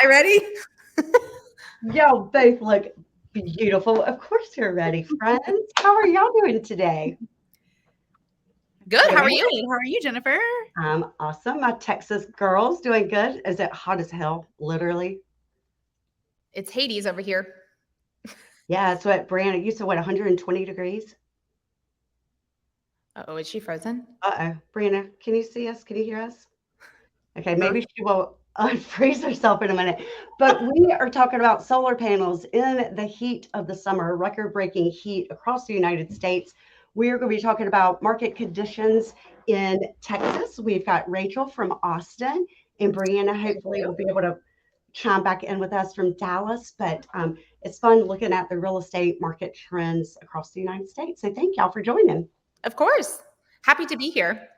Hi, ready? Y'all both look beautiful. Of course you're ready, friends. How are y'all doing today? Good. How are Good. you? How are you, Jennifer? I'm awesome. My Texas girls doing good. Is it hot as hell? Literally. It's Hades over here. Yeah, it's what Brianna, you said what, 120 degrees? Uh-oh, is she frozen? Uh-oh. Brianna, can you see us? Can you hear us? Okay, Earth. maybe she will unfreeze herself in a minute. But we are talking about solar panels in the heat of the summer, record-breaking heat across the United States. We're going to be talking about market conditions in Texas. We've got Rachel from Austin, and Brianna Thank hopefully you. will be able to chime back in with us from Dallas. But it's fun looking at the real estate market trends across the United States. So thank y'all for joining. Of course. Happy to be here.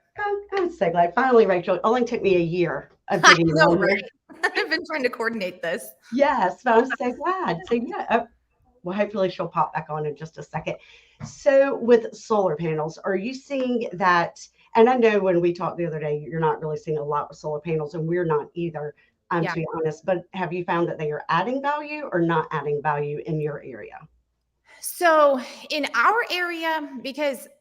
I'm so glad. Finally, Rachel, it only took me a year of I getting you know, on here. right? I've been trying to coordinate this. Yes, but I'm so glad. So yeah, well, hopefully she'll pop back on in just a second. So with solar panels, are you seeing that? And I know when we talked the other day, you're not really seeing a lot with solar panels, and we're not either, Yeah. to be honest. But have you found that they are adding value or not adding value in your area? So in our area,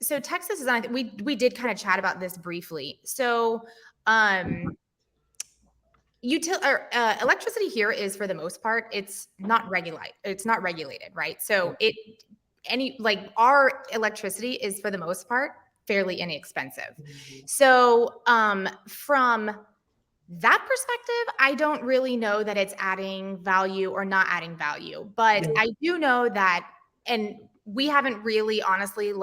so Texas is on, we did kind of chat about this briefly. So electricity here is, for the most part, it's not regulated, right? So our electricity is, for the most part, fairly inexpensive. So from that perspective, I don't really know that it's adding value or not adding value, but I do know that, and we haven't really honestly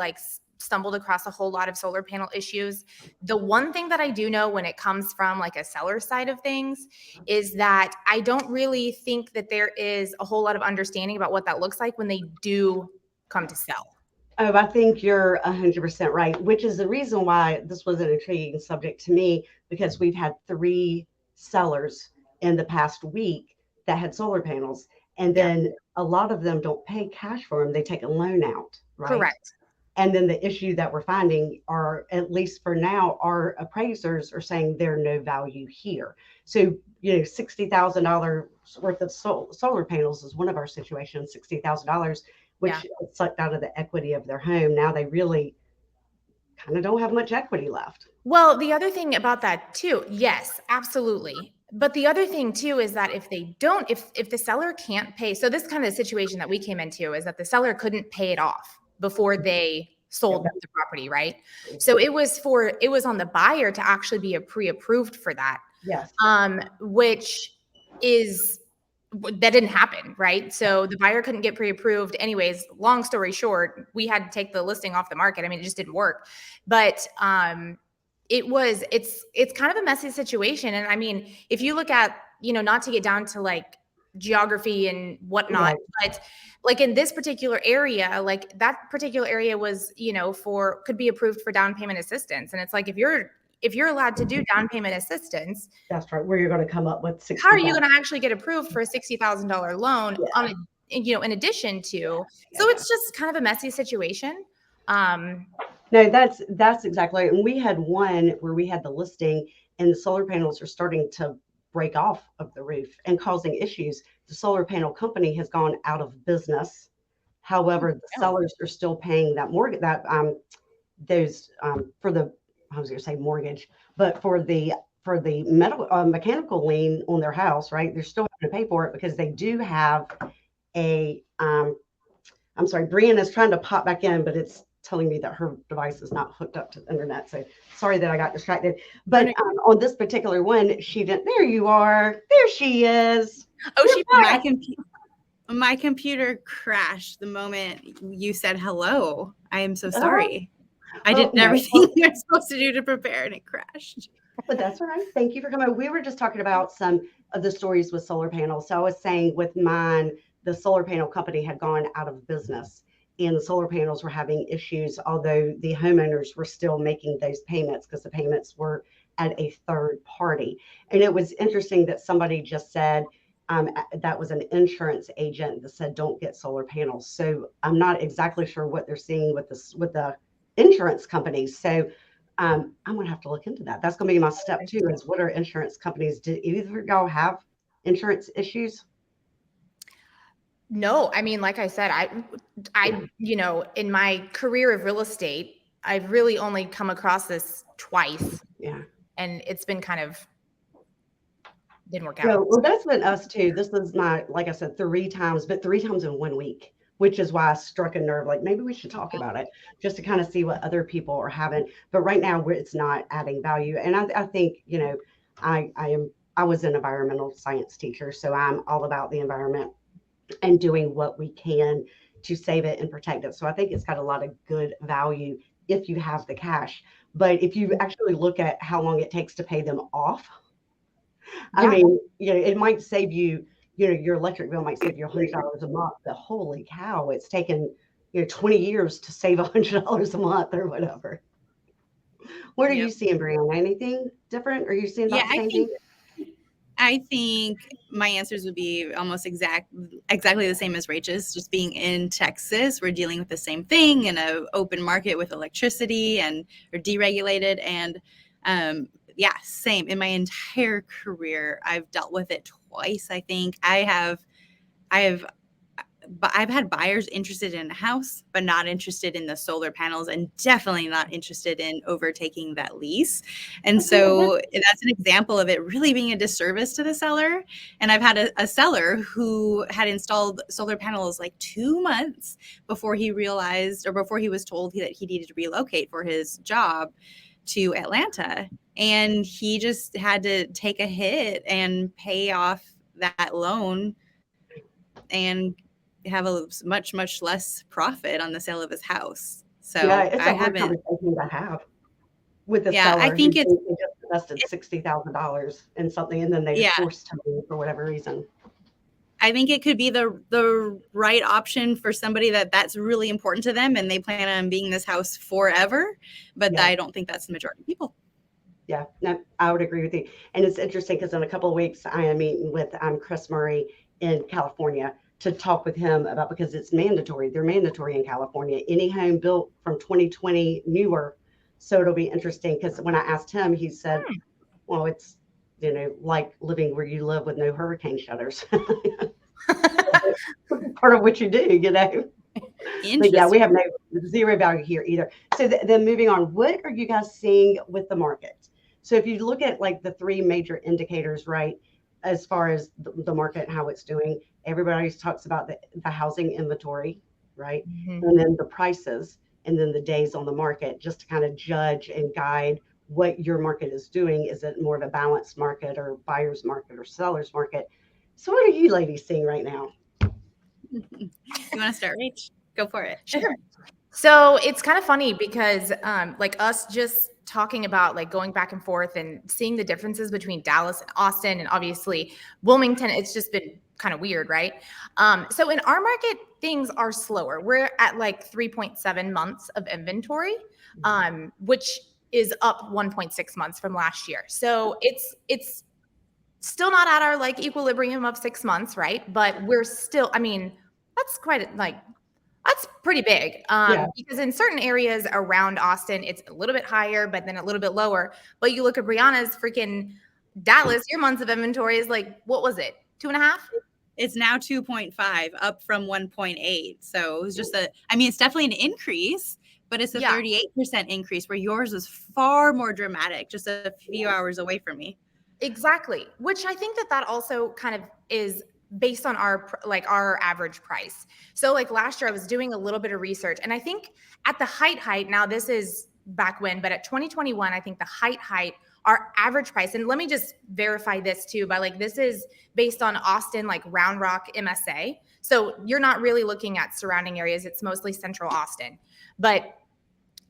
stumbled across a whole lot of solar panel issues. The one thing that I do know when it comes from like a seller side of things is that I don't really think that there is a whole lot of understanding about what that looks like when they do come to sell. Oh, I think you're 100% right, which is the reason why this was an intriguing subject to me, because we've had 3 sellers in the past week that had solar panels, and Yeah, then a lot of them don't pay cash for them. They take a loan out, right? correct. And then the issue that we're finding are, at least for now, our appraisers are saying they're no value here. So, $60,000 worth of solar panels is one of our situations, $60,000, Yeah. which sucked out of the equity of their home. Now they really kind of don't have much equity left. Well, the other thing about that too, yes, absolutely. But the other thing too is that if they don't, if the seller can't pay, so this kind of situation that we came into is that the seller couldn't pay it off before they sold the property, right? So it was on the buyer to actually be pre-approved for that, Yes. which is that didn't happen, right? So the buyer couldn't get pre-approved. Anyways, long story short, we had to take the listing off the market. I mean, it just didn't work. But it's kind of a messy situation. And I mean, if you look at, not to get down to like geography and whatnot, Right. but like in this particular area, like that particular area was, could be approved for down payment assistance. And it's like, if you're allowed to do down payment assistance, That's right. Where you're going to come up with how are 60. you going to actually get approved for a $60,000 loan on in addition to, so it's just kind of a messy situation. No, that's exactly right. And we had one where we had the listing, and the solar panels are starting to break off of the roof and causing issues. The solar panel company has gone out of business. However, the sellers are still paying that mortgage, that those for the, I was going to say mortgage, but for the mechanical lien on their house, right? They're still having to pay for it because they do have a I'm sorry, Brian is trying to pop back in, but it's telling me that her device is not hooked up to the internet. So sorry that I got distracted. But on this particular one, she didn't. There you are. There she is. My computer crashed the moment you said hello. I am so sorry. I did everything you're supposed to do to prepare, and it crashed. But that's all right. Thank you for coming. We were just talking about some of the stories with solar panels. So I was saying with mine, the solar panel company had gone out of business, and the solar panels were having issues, although the homeowners were still making those payments because the payments were at a third party. And it was interesting that somebody just said, that was an insurance agent that said, don't get solar panels. So I'm not exactly sure what they're seeing with the insurance companies. So I'm going to have to look into that. That's going to be my step 2 is what are insurance companies? Do either of y'all have insurance issues? No, I mean, like I said, in my career of real estate, I've really only come across this twice, Yeah. and it's been didn't work Yeah, out. well, that's been us too. This is not, like I said, 3 times, but 3 times in 1 week, which is why I struck a nerve. Like maybe we should talk about it just to kind of see what other people are having. But right now, it's not adding value. And I think, I was an environmental science teacher, so I'm all about the environment and doing what we can to save it and protect it. So I think it's got a lot of good value if you have the cash. But if you actually look at how long it takes to pay them off, I Yeah. mean, it might save you, your electric bill might save you $100 a month. But holy cow, it's taken, 20 years to save $100 a month or whatever. What are you Yep. seeing, Brianna? Anything different? Are you seeing about Yeah, the same thing? I think my answers would be almost exactly the same as Rachel's. Just being in Texas, we're dealing with the same thing in an open market with electricity or deregulated. And same. In my entire career, I've dealt with it twice. I think I've had buyers interested in a house, but not interested in the solar panels, and definitely not interested in overtaking that lease. And so that's an example of it really being a disservice to the seller. And I've had a seller who had installed solar panels like 2 months before he realized, or before he was told that he needed to relocate for his job to Atlanta. And he just had to take a hit and pay off that loan and have a much less profit on the sale of his house. So Yeah, it's I a hard haven't. conversation to have with the Yeah, I seller who think thinks it's they just invested $60,000 in something and then they're yeah. forced to move for whatever reason. I think it could be the right option for somebody that's really important to them and they plan on being in this house forever. But Yeah. I don't think that's the majority of people. Yeah, no, I would agree with you. And it's interesting because in a couple of weeks, I am meeting with Chris Murray in California to talk with him about, because it's mandatory. They're mandatory in California. Any home built from 2020 newer. So it'll be interesting because when I asked him, he said, well, it's, like living where you live with no hurricane shutters. Part of what you do. But yeah, we have zero value here either. So then moving on, what are you guys seeing with the market? So if you look at like the 3 major indicators, right, as far as the market and how it's doing, everybody talks about the housing inventory, right? Mhm. And then the prices, and then the days on the market, just to kind of judge and guide what your market is doing. Is it more of a balanced market or buyer's market or seller's market? So what are you ladies seeing right now? You want to start, Rach? Go for it. Sure. So it's kind of funny because like us just talking about like going back and forth and seeing the differences between Dallas and Austin and obviously Wilmington, it's just been kind of weird, right? So in our market, things are slower. We're at like 3.7 months of inventory, which is up 1.6 months from last year. So it's still not at our like equilibrium of 6 months, right? But we're still, I mean, that's that's pretty big, Yeah. because in certain areas around Austin, it's a little bit higher, but then a little bit lower. But you look at Brianna's freaking Dallas, your months of inventory is like, what was it? 2.5? It's now 2.5, up from 1.8. So it was just it's definitely an increase, but it's a 38% increase where yours was far more dramatic, just a few hours away from me. Exactly. Which I think that also kind of is based on our average price. So like last year I was doing a little bit of research, and I think at the height, now this is back when, but at 2021, I think the height, our average price, and let me just verify this too, by like, this is based on Austin, like Round Rock MSA. So you're not really looking at surrounding areas. It's mostly central Austin, but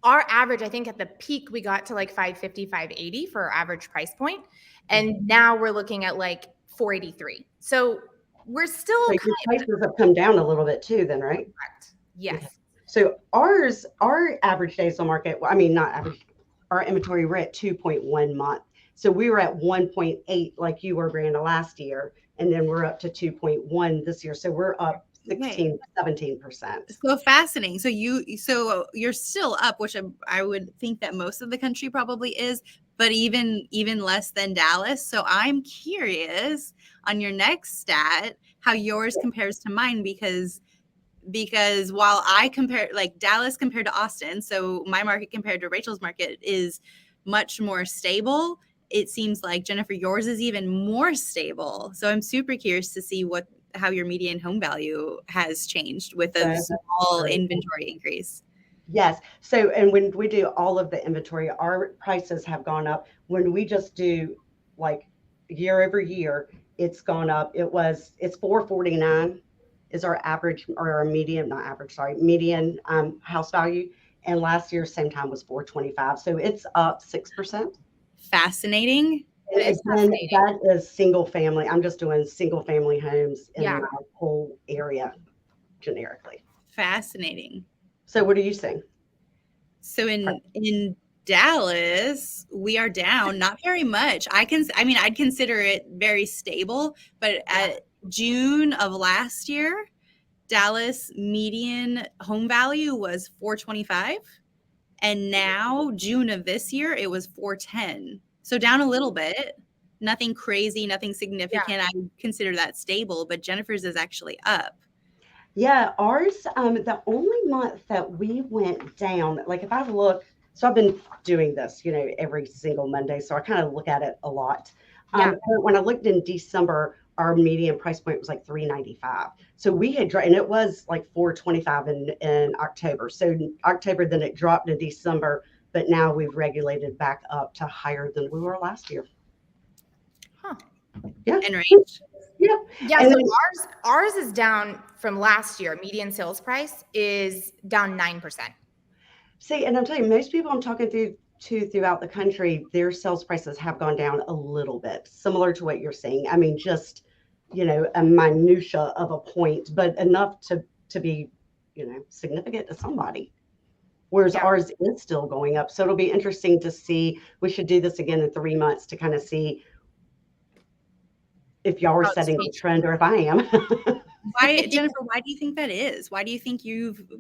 our average, I think at the peak, we got to like 550, 580 for our average price point. And now we're looking at like 483. So we're still So your prices have come down a little bit too then, right? Correct. Yes. Okay. So our average days on market, well, I mean, not average, our inventory, we're at 2.1 month. So we were at 1.8 like you were, Brenda, last year. And then we're up to 2.1 this year. So we're up 17%. So fascinating. So you're still up, which I would think that most of the country probably is, but even less than Dallas. So I'm curious on your next stat how yours compares to mine, because while I compare like Dallas compared to Austin, so my market compared to Rachel's market is much more stable. It seems like, Jennifer, yours is even more stable. So I'm super curious to see how your median home value has changed with a small inventory increase. Yes. So, and when we do all of the inventory, our prices have gone up. When we just do like year over year, it's gone up. It's 449 is our average, or our median, not average, sorry, median house value. And last year, same time, was 425. So it's up 6%. Fascinating. And again, that is single family. I'm just doing single family homes in my whole area generically. Fascinating. So what are you saying? So in Dallas, we are down not very much. I'd consider it very stable, but at June of last year, Dallas median home value was 425, and now June of this year it was 410. So down a little bit. Nothing crazy, nothing significant. I would consider that stable, but Jennifer's is actually up. Yeah, ours, the only month that we went down, like if I look, so I've been doing this, every single Monday, so I kind of look at it a lot. But when I looked in December, our median price point was like $395. So we had, and it was like $425 in October. So in October, then it dropped in December, but now we've regulated back up to higher than we were last year. Huh. Yeah. And range. Yeah. Yeah. So ours is down from last year. Median sales price is down 9%. See, and I'm telling you, most people I'm talking to throughout the country, their sales prices have gone down a little bit, similar to what you're saying. I mean, just, a minutia of a point, but enough to be, significant to somebody. Whereas ours is still going up. So it'll be interesting to see. We should do this again in 3 months to kind of see if y'all are setting the trend or if I am. Jennifer, why do you think that is? Why do you think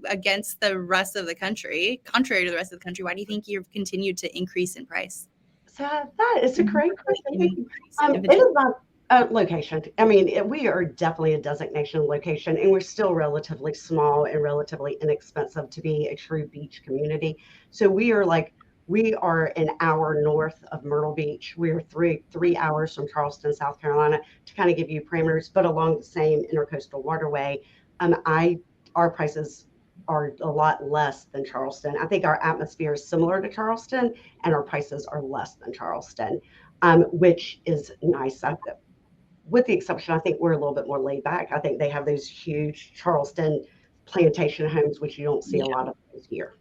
against the rest of the country, contrary to the rest of the country, why do you think you've continued to increase in price? So that is a great question. It is about location. I mean, we are definitely a destination location, and we're still relatively small and relatively inexpensive to be a true beach community. So we are an hour north of Myrtle Beach. We're three hours from Charleston, South Carolina, to kind of give you parameters, but along the same intercoastal waterway. Our prices are a lot less than Charleston. I think our atmosphere is similar to Charleston, and our prices are less than Charleston, which is nice. With the exception, I think we're a little bit more laid back. I think they have those huge Charleston plantation homes, which you don't see a lot of those here.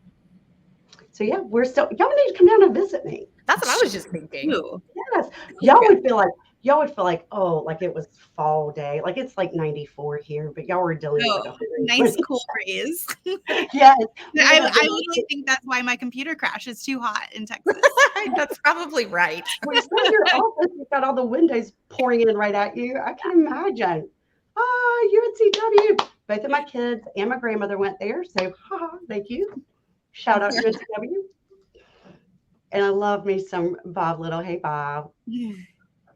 So yeah, y'all need to come down and visit me. That's what I was just thinking. Yes. Y'all would feel like, oh, like it was fall day. Like it's like 94 here, but y'all were dealing with like a nice cool breeze. Yes. I literally think that's why my computer crashed. It's too hot in Texas. That's probably right. When you in your office, you've got all the windows pouring in right at you. I can imagine. UNCW. Both of my kids and my grandmother went there. So thank you. Shout out to UNCW. And I love me some Bob Little. Hey, Bob.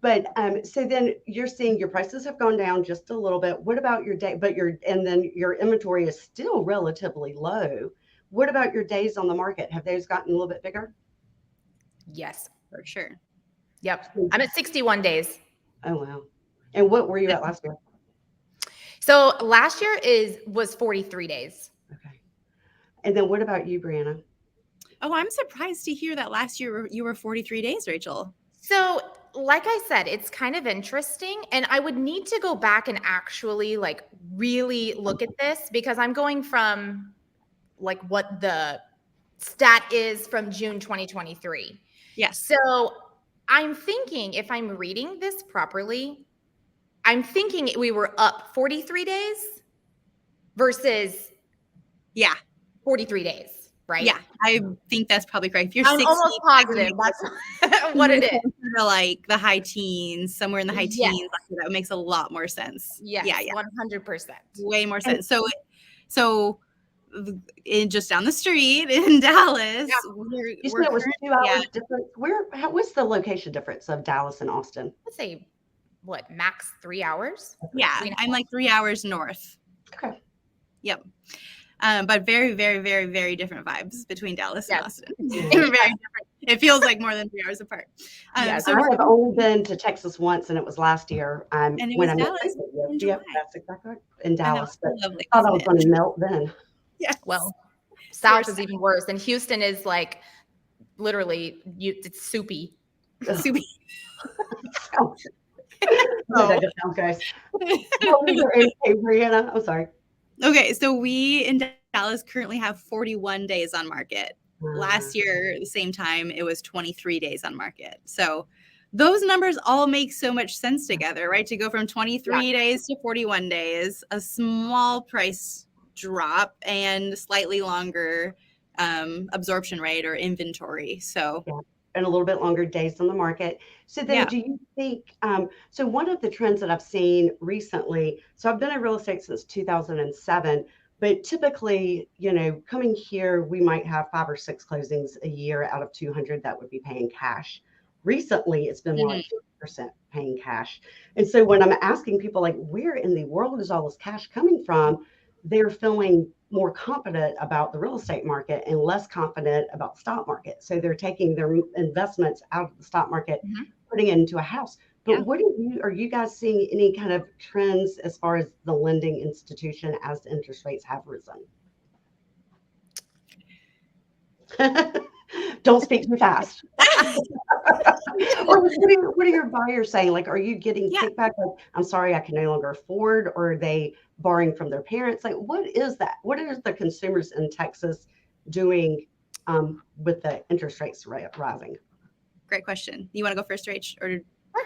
But so then you're seeing your prices have gone down just a little bit. What about your day? And then your inventory is still relatively low. What about your days on the market? Have those gotten a little bit bigger? Yes, for sure. Yep. I'm at 61 days. Oh, wow. And what were you at last year? So last year was 43 days. Okay. And then what about you, Brianna? Oh, I'm surprised to hear that last year you were 43 days, Rachel. So like I said, it's kind of interesting. And I would need to go back and actually really look at this, because I'm going from what the stat is from June 2023. Yes. So I'm thinking, if I'm reading this properly, I'm thinking we were up 43 days versus 43 days, right? Yeah, I think that's probably correct. If you're I'm 60, almost positive that's what it is. Like the high teens, somewhere in the high teens, that makes a lot more sense. Yes, yeah, 100%. Way more sense. So just down the street in Dallas. Yeah. You said it was 2 currently hours difference. What's the location difference of Dallas and Austin? Let's say what, max 3 hours? Yeah, I'm like 3 hours north. Okay. Yep. But very, very, very, very different vibes between Dallas and Austin. Yeah. Very different. It feels like more than 3 hours apart. Yes, So I have only been to Texas once, and it was last year. And it when was I met Dallas you. in Yep, July. that's exactly right. In Dallas. But lovely. I thought I was going to melt then. Yes. Well, South is even worse. And Houston is like literally, it's soupy. Soupy. Oh, that just sounds gross. What was your age, Brianna? I'm sorry. Okay, so we in Dallas currently have 41 days on market. Last year, the same time, it was 23 days on market. So those numbers all make so much sense together, right? To go from 23 days to 41 days, a small price drop and slightly longer absorption rate or inventory. So and a little bit longer days on the market. So then do you think, so one of the trends that I've seen recently, so I've been in real estate since 2007, but typically, coming here, we might have 5 or 6 closings a year out of 200 that would be paying cash. Recently, it's been more like 50% paying cash. And so when I'm asking people like, where in the world is all this cash coming from? They're feeling more confident about the real estate market and less confident about the stock market. So they're taking their investments out of the stock market, putting it into a house. But are you guys seeing any kind of trends as far as the lending institution as the interest rates have risen? Don't speak too fast. Or what are your buyers saying? Like, are you getting kickback? Like, I'm sorry, I can no longer afford, or are they borrowing from their parents? Like, what is that? What are the consumers in Texas doing with the interest rates rising? Great question. You want to go first, Rach, or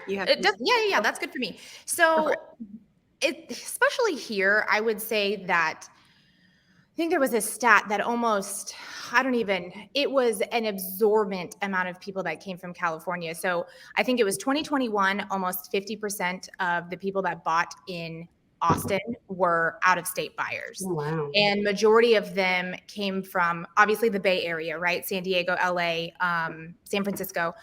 you have? Yeah, that's good for me. So, especially here, I would say that I think there was a stat that almost, it was an absorbent amount of people that came from California. So I think it was 2021, almost 50% of the people that bought in Austin were out-of-state buyers. Oh, wow. And majority of them came from obviously the Bay Area, right? San Diego, LA, San Francisco.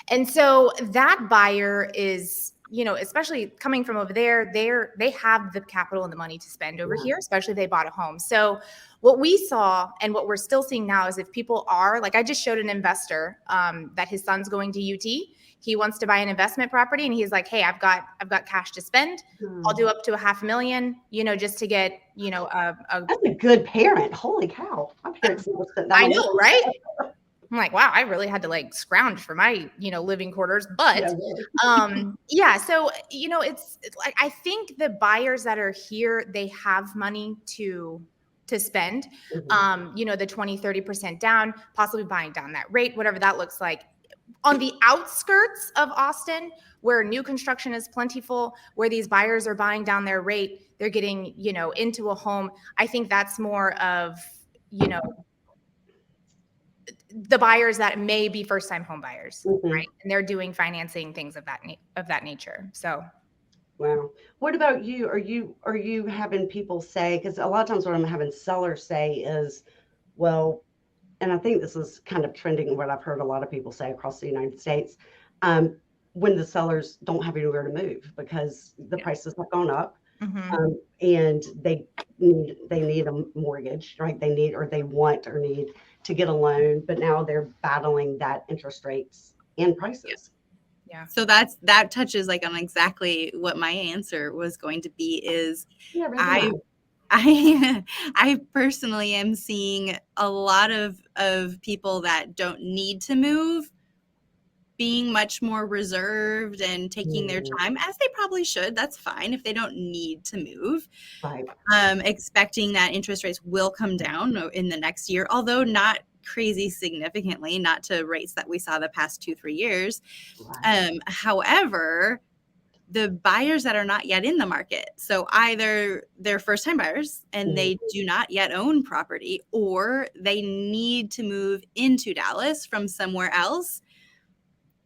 And so that buyer is, especially coming from over there, they have the capital and the money to spend over here, especially if they bought a home. So what we saw and what we're still seeing now is if people are, like I just showed an investor that his son's going to UT. He wants to buy an investment property and he's like, hey, I've got cash to spend. I'll do up to $500,000, just to get, That's a good parent. Holy cow. My parents never spent that. I know, right? I'm like, wow, I really had to scrounge for my, living quarters. But so, it's like, I think the buyers that are here, they have money to spend, the 20-30% down, possibly buying down that rate, whatever that looks like. On the outskirts of Austin, where new construction is plentiful, where these buyers are buying down their rate, they're getting, into a home. I think that's more of, the buyers that may be first-time home buyers, right? And they're doing financing things of that nature. So, wow. What about you? Are you having people say? Because a lot of times what I'm having sellers say is, well, and I think this is kind of trending what I've heard a lot of people say across the United States, when the sellers don't have anywhere to move because the prices have gone up, and they need a mortgage, right? They want or need to get a loan, but now they're battling that interest rates and prices. Yeah. So that touches on exactly what my answer was going to be is I personally am seeing a lot of people that don't need to move being much more reserved and taking their time, as they probably should. That's fine if they don't need to move. Right. Expecting that interest rates will come down in the next year, although not crazy significantly, not to rates that we saw the past 2-3 years. Right. However, the buyers that are not yet in the market, so either they're first-time buyers and they do not yet own property, or they need to move into Dallas from somewhere else,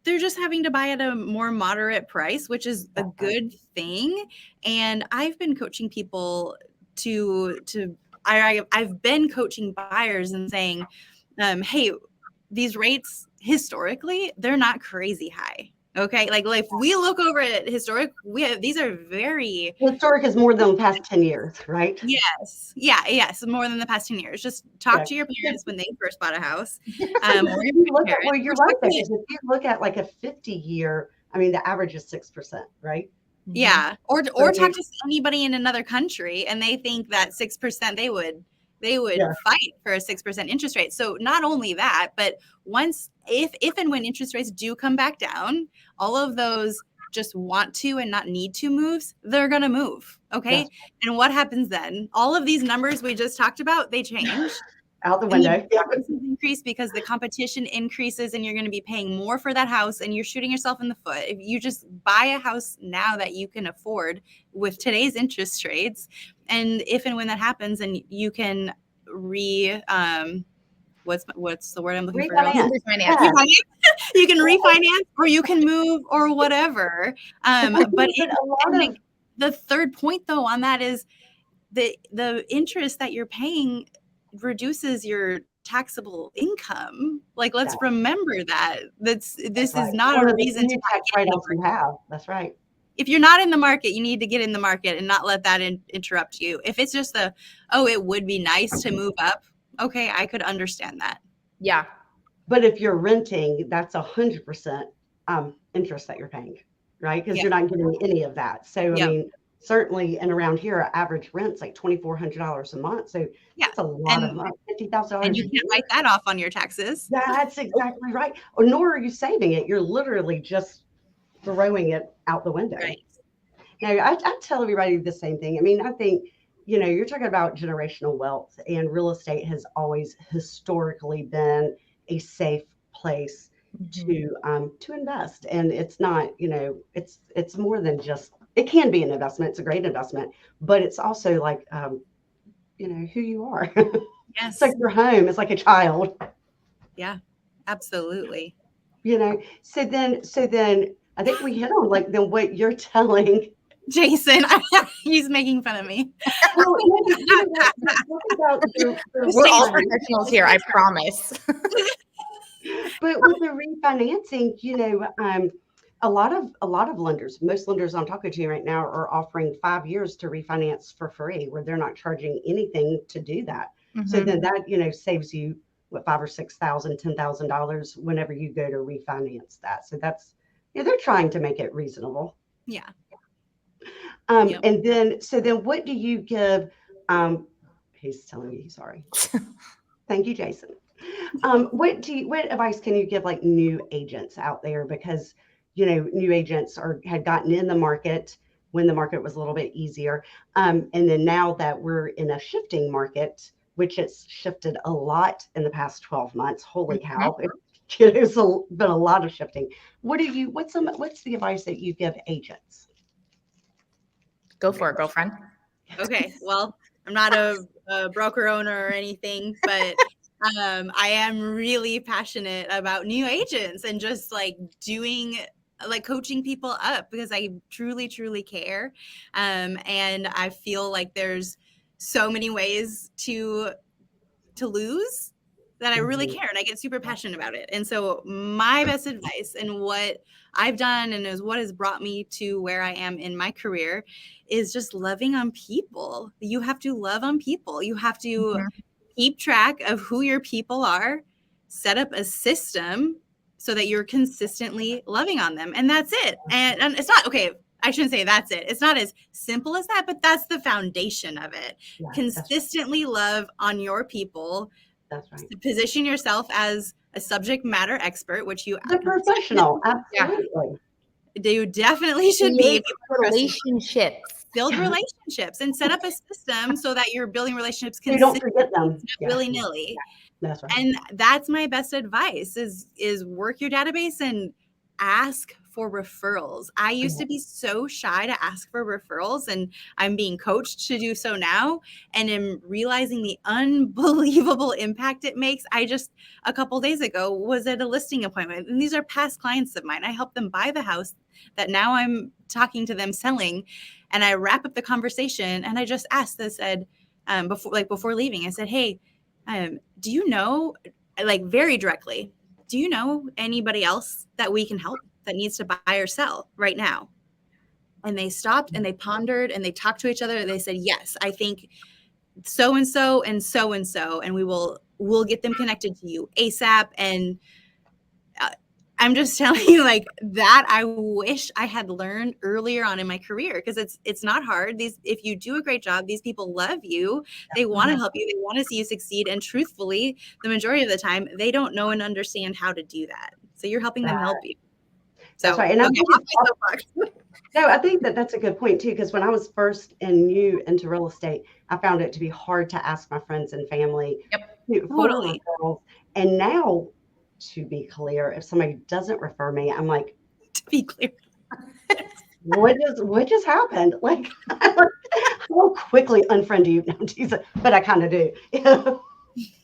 they're just having to buy at a more moderate price, which is a good thing. And I've been coaching people to I've been coaching buyers and saying, hey, these rates historically, they're not crazy high. Okay. Like if we look over at historic, these are very Historic is more than the past 10 years, right? yes. Yeah. Yes. More than the past 10 years. Just talk Yeah. to your parents when they first bought a house. Well, you're right there. If you look at like a 50-year, I mean, the average is 6%, right? Yeah. Or talk to anybody in another country and they think that 6% they would fight for a 6% interest rate. So not only that, but if and when interest rates do come back down, all of those just want to and not need to moves, they're going to move. Okay. Yes. And what happens then? All of these numbers we just talked about, they change. Out the window. The increase because the competition increases and you're going to be paying more for that house and you're shooting yourself in the foot. If you just buy a house now that you can afford with today's interest rates, and if and when that happens, and you can what's the word I'm looking for? Refinance. You can refinance or you can move or whatever. But the third point though on that is the interest that you're paying reduces your taxable income. Like, let's remember that. This is not a reason to tax write-offs you have. That's right. If you're not in the market, you need to get in the market and not let that interrupt you. If it's just it would be nice to move up. Okay, I could understand that. Yeah. But if you're renting, that's 100% interest that you're paying, right? Because you're not getting any of that. So, I mean, certainly, and around here, average rent's like $2,400 a month. So that's a lot of money, $50,000. And you can't write that off on your taxes. That's exactly right. Or nor are you saving it. You're literally just throwing it out the window. Right. Now, I tell everybody the same thing. I mean, I think, you're talking about generational wealth, and real estate has always historically been a safe place to invest. And it's not, it's more than just, it can be an investment. It's a great investment, but it's also like, who you are. Yes. It's like your home. It's like a child. Yeah, absolutely. So then I think we hit on then what you're telling Jason. He's making fun of me. Well, we're all professionals here, I promise. But with the refinancing, a lot of lenders, most lenders I'm talking to right now are offering 5 years to refinance for free, where they're not charging anything to do that. So then that, saves you what, $5,000 or $6,000, $10,000 whenever you go to refinance that. So that's, they're trying to make it reasonable. Yeah. And then what do you give? He's telling me he's sorry. Thank you, Jason. What advice can you give like new agents out there? Because, new agents had gotten in the market when the market was a little bit easier. And then now that we're in a shifting market, which it's shifted a lot in the past 12 months. Holy cow. It's been a lot of shifting. What's the advice that you give agents? Go for it, girlfriend. Okay. Well, I'm not a broker owner or anything, but I am really passionate about new agents and just coaching people up because I truly, truly care. And I feel like there's so many ways to lose that I really care, and I get super passionate about it. And so my best advice and what I've done and is what has brought me to where I am in my career is just loving on people. You have to love on people. You have to keep track of who your people are, set up a system so that you're consistently loving on them. And that's it. And it's not, okay, I shouldn't say that's it. It's not as simple as that, but that's the foundation of it. Yeah, consistently love on your people. That's right. Position yourself as a subject matter expert, which you the professional, absolutely. You definitely should be. Relationships. Build relationships and set up a system so that you're building relationships you don't forget them. Willy-nilly. That's right. And that's my best advice is work your database and ask for referrals. I used to be so shy to ask for referrals, and I'm being coached to do so now and am realizing the unbelievable impact it makes. I just a couple days ago was at a listing appointment, and these are past clients of mine. I helped them buy the house that now I'm talking to them selling, and I wrap up the conversation and I just asked, I said, before leaving. I said, hey, do you know, like very directly, do you know anybody else that we can help that needs to buy or sell right now? And they stopped and they pondered and they talked to each other. And they said, yes, I think so-and-so and so-and-so, and we'll get them connected to you ASAP. And I'm just telling you, like, that I wish I had learned earlier on in my career, because it's not hard. If you do a great job, these people love you. They want to help you. They want to see you succeed. And truthfully, the majority of the time, they don't know and understand how to do that. So you're helping them help you. So, That's right. And okay, I think that that's a good point too, because when I was first new into real estate, I found it to be hard to ask my friends and family for Totally. referrals. And now, to be clear, if somebody doesn't refer me, I'm like, To be clear, what just happened? Like, I will quickly unfriend you. No, Jesus, but I kind of do. No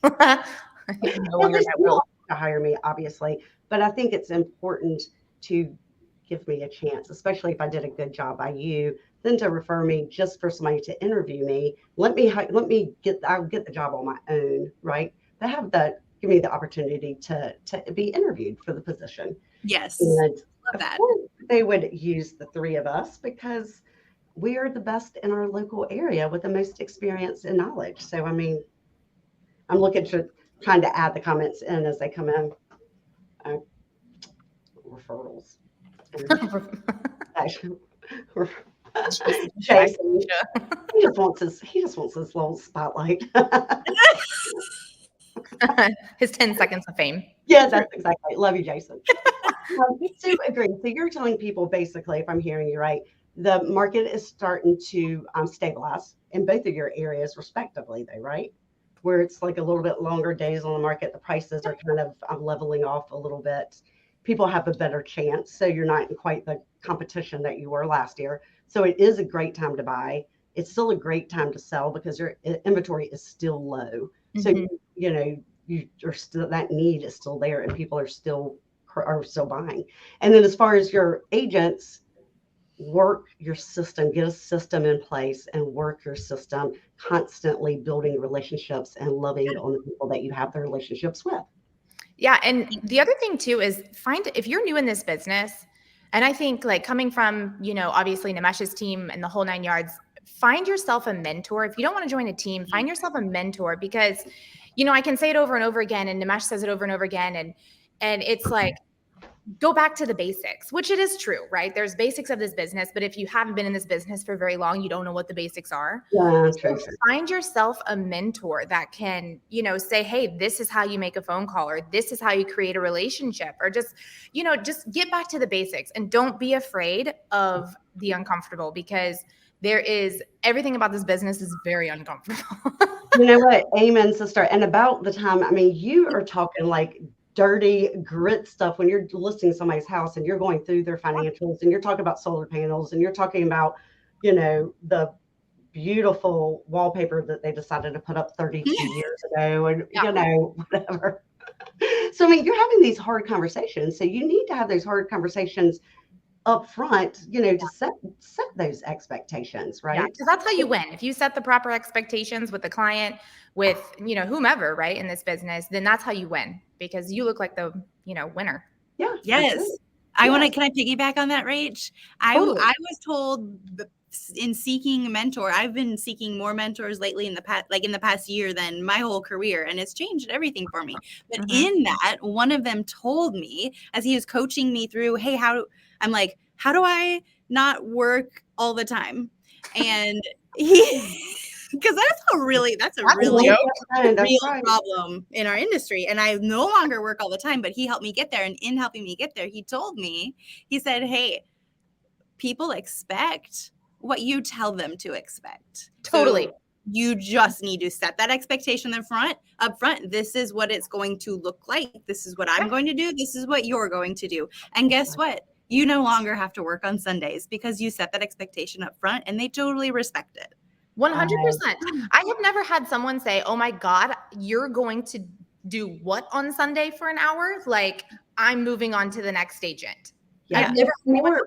And longer there's that still will. to hire me, obviously, but I think it's important to give me a chance, especially if I did a good job by you, then to refer me just for somebody to interview me. I'll get the job on my own, right? But give me the opportunity to be interviewed for the position. yes, And love of that. course, they would use the three of us because we are the best in our local area with the most experience and knowledge. So, I mean, I'm trying to add the comments in as they come in. Referrals. Jason, he just wants his little spotlight. His 10 seconds of fame. Yeah, that's exactly. Love you, Jason. So agree. So you're telling people basically, if I'm hearing you right, the market is starting to stabilize in both of your areas, respectively, though, right? Where it's like a little bit longer days on the market, the prices are kind of leveling off a little bit. People have a better chance, so you're not in quite the competition that you were last year. So it is a great time to buy. It's still a great time to sell because your inventory is still low. So you're still, that need is still there, and people are still buying. And then as far as your agents, work your system, get a system in place and work your system, constantly building relationships and loving on the people that you have the relationships with. Yeah. And the other thing too is if you're new in this business, and I think like coming from, obviously Nimesh's team and the whole 9 yards, find yourself a mentor. If you don't want to join a team, find yourself a mentor, because, I can say it over and over again, and Nimesh says it over and over again. And it's like, go back to the basics, which it is true, right? There's basics of this business, but if you haven't been in this business for very long, you don't know what the basics are. Yeah, so find yourself a mentor that can, say, hey, this is how you make a phone call, or this is how you create a relationship, or just get back to the basics, and don't be afraid of the uncomfortable, because everything about this business is very uncomfortable. You know what? Amen, sister. And about the time, I mean, you are talking like dirty grit stuff when you're listing somebody's house and you're going through their financials and you're talking about solar panels and you're talking about, the beautiful wallpaper that they decided to put up 32 years ago and, whatever. So, I mean, you're having these hard conversations. So you need to have those hard conversations up front, to set those expectations, right? Yeah, because that's how you win. If you set the proper expectations with the client, with, whomever, right, in this business, then that's how you win, because you look like the, winner. Yeah. Yes. Can I piggyback on that, Rach? Totally. I was told in seeking a mentor, I've been seeking more mentors lately in the past year than my whole career, and it's changed everything for me. But in that, one of them told me, as he was coaching me through, hey, how do I not work all the time? And because that's a really real problem in our industry. And I no longer work all the time, but he helped me get there. And in helping me get there, he told me, he said, hey, people expect what you tell them to expect. Totally. So you just need to set that expectation up front. This is what it's going to look like. This is what I'm going to do. This is what you're going to do. And guess what? You no longer have to work on Sundays because you set that expectation up front, and they totally respect it. 100%. I have never had someone say, oh my God, you're going to do what on Sunday for an hour? Like, I'm moving on to the next agent. Yeah. I've never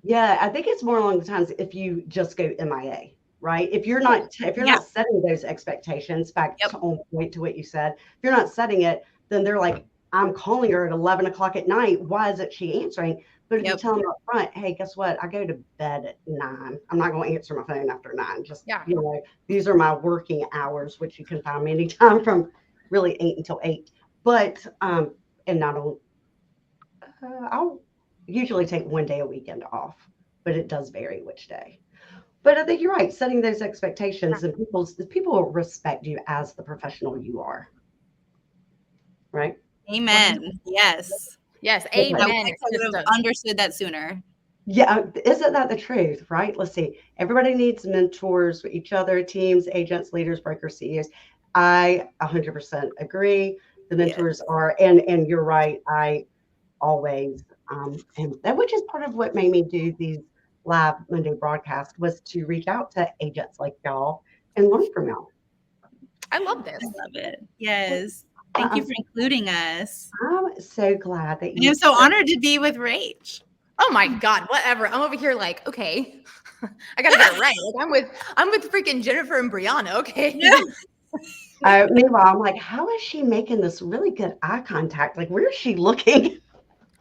I think it's more along the times if you just go MIA, right? If you're not Yeah. setting those expectations, back Yep. to on point to what you said, if you're not setting it, then they're like, I'm calling her at 11 o'clock at night. Why isn't she answering? But if you Yep. tell them up front, hey, guess what? I go to bed at 9. I'm not going to answer my phone after 9. Just, Yeah. these are my working hours, which you can find me anytime from really 8 until 8. But, and not on, I'll usually take one day a weekend off, but it does vary which day. But I think you're right, setting those expectations, and people will respect you as the professional you are, right? Amen. Yes. Yes, Okay. I amen. wish I would have understood that sooner. Yeah, isn't that the truth, right? Let's see. Everybody needs mentors for each other, teams, agents, leaders, brokers, CEOs. I 100% agree. The mentors are, and you're right. I always, and that, which is part of what made me do these live Monday broadcasts, was to reach out to agents like y'all and learn from y'all. I love this. I love it. Yes. Thank you for including us. I'm so glad that I'm so honored to be with Rach. Oh my God, whatever. I'm over here like, okay, I gotta get it right. Like I'm with freaking Jennifer and Brianna. Okay. Yeah. Meanwhile, I'm like, how is she making this really good eye contact? Like, where is she looking?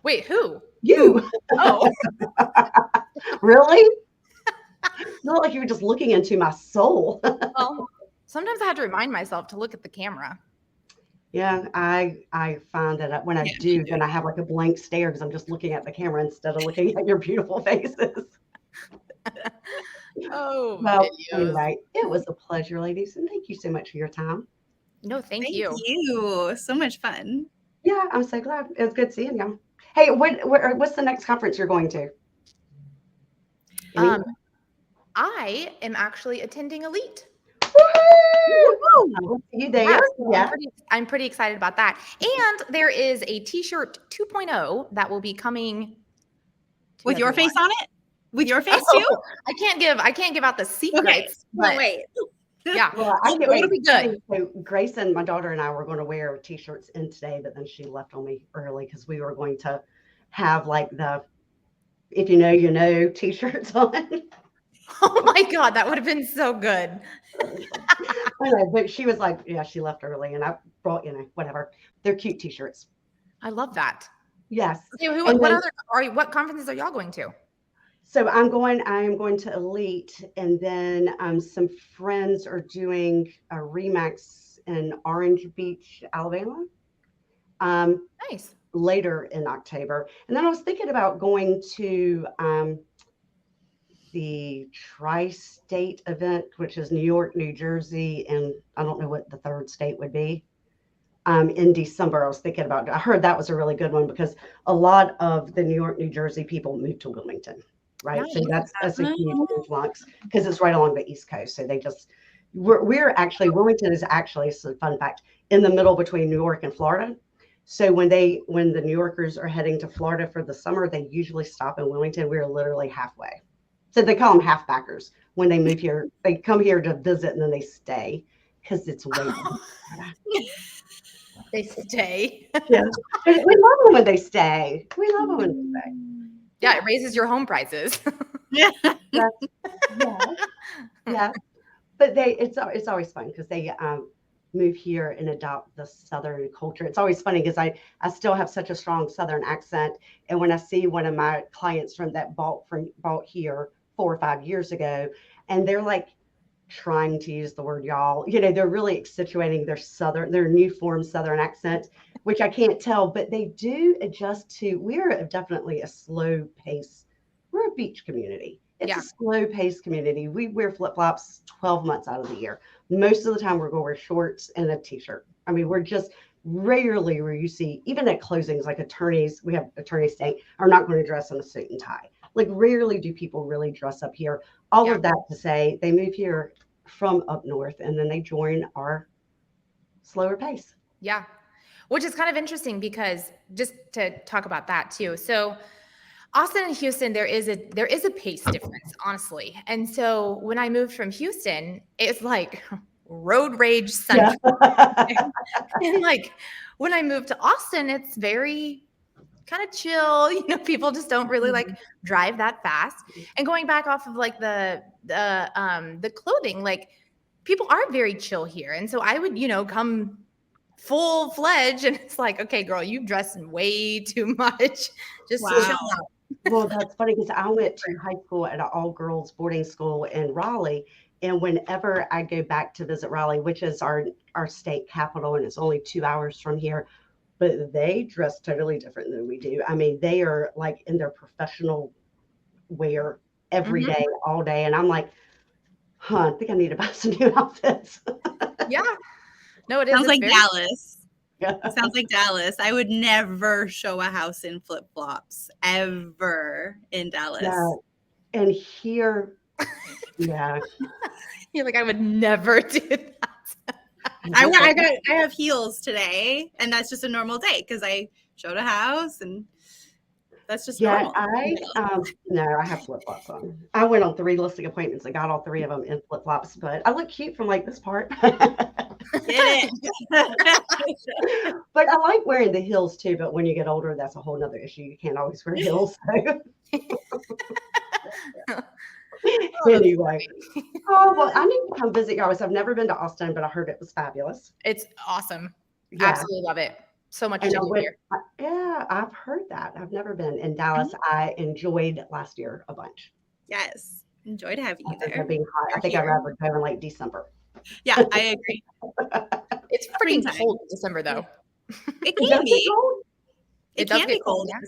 Wait, who? You. Oh, Really? Not like you were just looking into my soul. well, sometimes I have to remind myself to look at the camera. Yeah, I find that when I do, then I have like a blank stare because I'm just looking at the camera instead of looking at your beautiful faces. Oh, Well, videos. anyway, it was a pleasure, ladies, and thank you so much for your time. No, thank Thank you. you. So much fun. Yeah, I'm so glad. It was good seeing y'all. Hey, what's the next conference you're going to? I am actually attending Elite. Woo-hoo! You there? So Yeah. I'm pretty excited about that. And there is a t-shirt 2.0 that will be coming With your face on it? With your face Oh, too? I can't give out the secrets. Okay. But wait. yeah, Well, I get it'll be good. So Grayson, my daughter, and I were going to wear t-shirts in today, but then she left on me early because we were going to have like the "if you know, you know" t-shirts on. Oh my God, that would have been so good. I know, but she was like, yeah, she left early, and I brought, whatever. They're cute t-shirts. I love that. Yes. Okay, what conferences are y'all going to? So I am going to Elite, and then some friends are doing a Remax in Orange Beach, Alabama. Nice. Later in October. And then I was thinking about going to the tri-state event, which is New York, New Jersey, and I don't know what the third state would be. In December, I heard that was a really good one because a lot of the New York, New Jersey people moved to Wilmington, right? Nice. So that's a huge influx because it's right along the East Coast. So Wilmington is actually, it's a fun fact, in the middle between New York and Florida. So when the New Yorkers are heading to Florida for the summer, they usually stop in Wilmington. We're literally halfway. So they call them halfbackers. When they move here, they come here to visit and then they stay because it's way They stay. Yeah. We love them when they stay. We love them when they stay. Yeah, it raises your home prices. Yeah. Yeah. But it's always fun because they move here and adopt the Southern culture. It's always funny because I still have such a strong Southern accent. And when I see one of my clients that bought here 4 or 5 years ago, and they're like trying to use the word y'all, they're really accentuating their new form Southern accent, which I can't tell, but they do adjust to. We're definitely a slow pace. We're a beach community. It's a slow paced community. We wear flip-flops 12 months out of the year. Most of the time we're going to wear shorts and a t-shirt. I mean, we're just rarely where you see, even at closings, like attorneys, we have attorneys saying are not going to dress in a suit and tie. Like rarely do people really dress up here. All of that to say they move here from up north and then they join our slower pace. Yeah. Which is kind of interesting because just to talk about that too. So Austin and Houston, there is a pace difference, honestly. And so when I moved from Houston, it's like road rage central. And like when I moved to Austin, it's very kind of chill. People just don't really like drive that fast. And going back off of like the clothing, like people are very chill here. And so I would, come full fledged and it's like, okay, girl, you've dressed way too much. Just chill Wow. out. Well, that's funny because I went to high school at an all-girls boarding school in Raleigh, and whenever I go back to visit Raleigh, which is our state capital, and it's only 2 hours from here, but they dress totally different than we do. I mean, they are like in their professional wear every day, all day, and I'm like, I think I need to buy some new outfits. Yeah. No, it is. Sounds It's like very- Dallas. It sounds like Dallas. I would never show a house in flip-flops ever in Dallas. Yeah. And here, yeah. You're like, I would never do that. I have heels today, and that's just a normal day because I showed a house, and that's just Yeah, normal. no, I have flip-flops on. I went on 3 listing appointments. I got all 3 of them in flip-flops, but I look cute from like this part. Get it. But I like wearing the heels too, but when you get older, that's a whole nother issue. You can't always wear heels. Anyway. Oh, well, I need to come visit y'all. I've never been to Austin, but I heard it was fabulous. It's awesome. Yeah. Absolutely love it. So much to And I do went, here. yeah, I've heard that. I've never been in Dallas. I enjoyed last year a bunch. Yes. Enjoyed having you I think there. of being hot. I You're think I'd here. rather go in like December. Yeah, I agree. It's freaking Springtime. cold in December, though. It Does can it be. get cold? It does can be get cold, cold yeah. in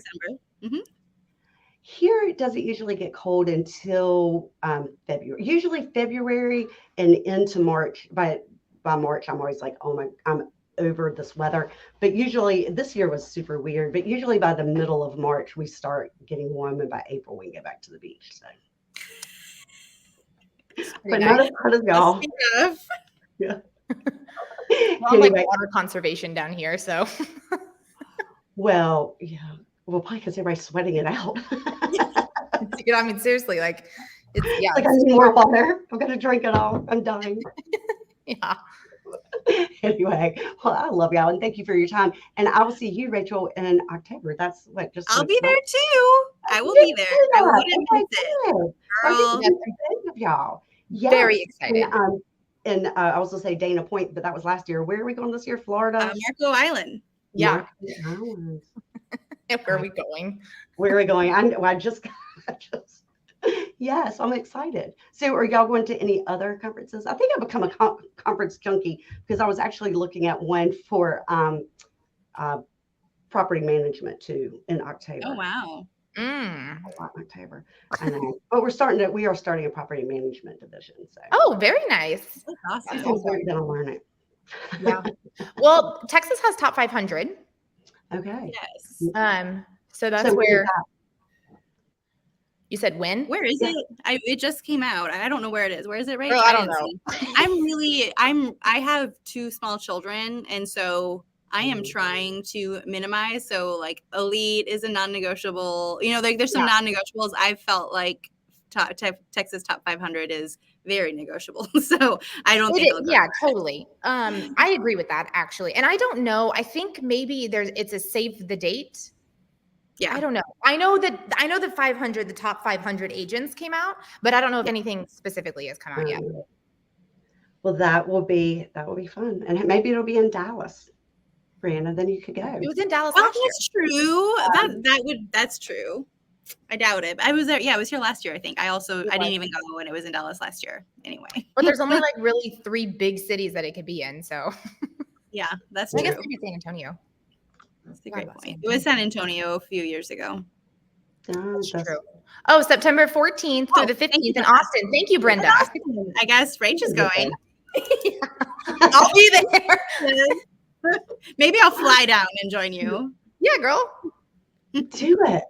December. Here, it doesn't usually get cold until February. Usually February and into March. By March, I'm always like, oh my, I'm over this weather. But usually, this year was super weird. But usually by the middle of March, we start getting warm, and by April, we can get back to the beach. So, but not as hot as y'all. Enough. Yeah. We're on like Anyway, water conservation down here, so well, yeah. Well, probably because everybody's sweating it out. I mean, seriously, like it's Like, I need more water. I'm going to drink it all. I'm dying. yeah. Anyway, well, I love y'all and thank you for your time. And I will see you, Rachel, in October. That's what just. I'll be next there month. too. I will be there. I Yeah, wouldn't okay, miss it. good. Girl. I'm just excited of y'all. Yes. Very excited. And I was going to say Dana Point, but that was last year. Where are we going this year? Florida? Marco Island. Yeah. Islands. Where are we going? Where are we going? I just. Yes, I'm excited. So are y'all going to any other conferences? I think I've become a conference junkie because I was actually looking at one for property management too in October. Oh, wow. October. I know. But we are starting a property management division. So Oh, very nice. That's awesome. I'm going to learn it. Yeah. Well, Texas has top 500. Okay. Yes. So that's So where you said when? Where is it? It just came out. I don't know where it is. Where is it, Rach? Girl, I don't didn't know. see. I have 2 small children, and so I am trying to minimize. So like elite is a non-negotiable, like there's some non-negotiables. I felt like Texas top 500 is very negotiable. So I don't think. Yeah, totally. I agree with that actually. And I don't know. I think maybe it's a save the date. Yeah. I don't know. I know the 500, the top 500 agents came out, but I don't know if anything specifically has come out yet. Well, that will be fun. And maybe it'll be in Dallas, Brianna, then you could go. It was in Dallas Oh, last that's true. That's true. I doubt it. I was there. Yeah, I was here last year, I think. I didn't even go when it was in Dallas last year. Anyway. But there's only like really 3 big cities that it could be in. So yeah, that's I true. guess maybe San Antonio. That's a great point. It was San Antonio a few years ago. That's true. Oh, September 14th through the 15th in Austin. Thank you, Brenda. I guess Rach is going. I'll be there. Maybe I'll fly down and join you. Yeah, girl. Do it.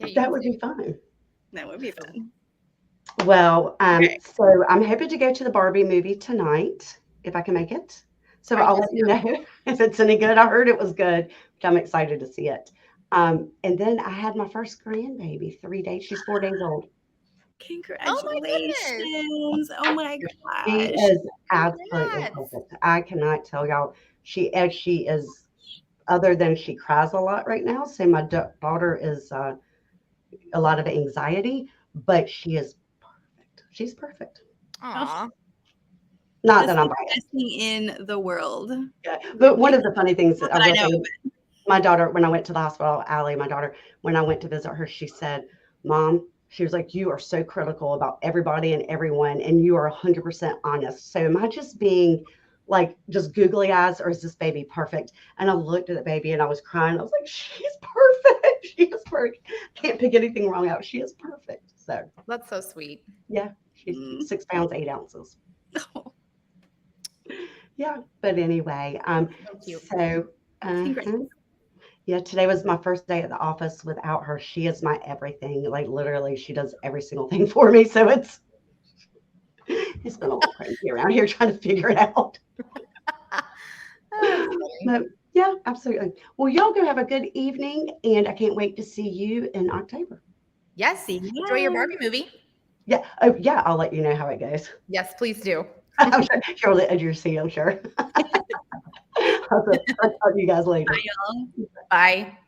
Yeah, That would be fun. That would be fun. Well, Okay. So I'm hoping to go to the Barbie movie tonight if I can make it. So I'll let you know if it's any good. I heard it was good, but I'm excited to see it. And then I had my first grandbaby 3 days. She's 4 days old. Congratulations. Oh my gosh. She is absolutely perfect. I cannot tell y'all. She is other than she cries a lot right now. So my daughter is a lot of anxiety, but she is perfect. She's perfect. Aw. Not That's that I'm the biased. best thing in the world. Yeah. But one of the funny things Not that that I I will know say, of it. my daughter, when I went to the hospital, Allie, my daughter, when I went to visit her, she said, Mom, she was like, you are so critical about everybody and everyone, and you are 100% honest. So am I just being like just googly eyes, or is this baby perfect? And I looked at the baby and I was crying. I was like, she's perfect. She is perfect. Can't pick anything wrong out. She is perfect. So That's so sweet. yeah, she's Mm. 6 pounds, 8 ounces. Oh, Yeah. But anyway, So cute. so congrats. yeah, today was my first day at the office without her. She is my everything. Like literally, she does every single thing for me. So it's been a little crazy around here trying to figure it out. But yeah, absolutely. Well, y'all go have a good evening, and I can't wait to see you in October. Yes. See Enjoy your ya. Barbie movie. Yeah. Oh, yeah. I'll let you know how it goes. Yes, please do. I'm sure you'll let you see. I'm sure. I'll talk to you guys later. Bye, y'all. Bye.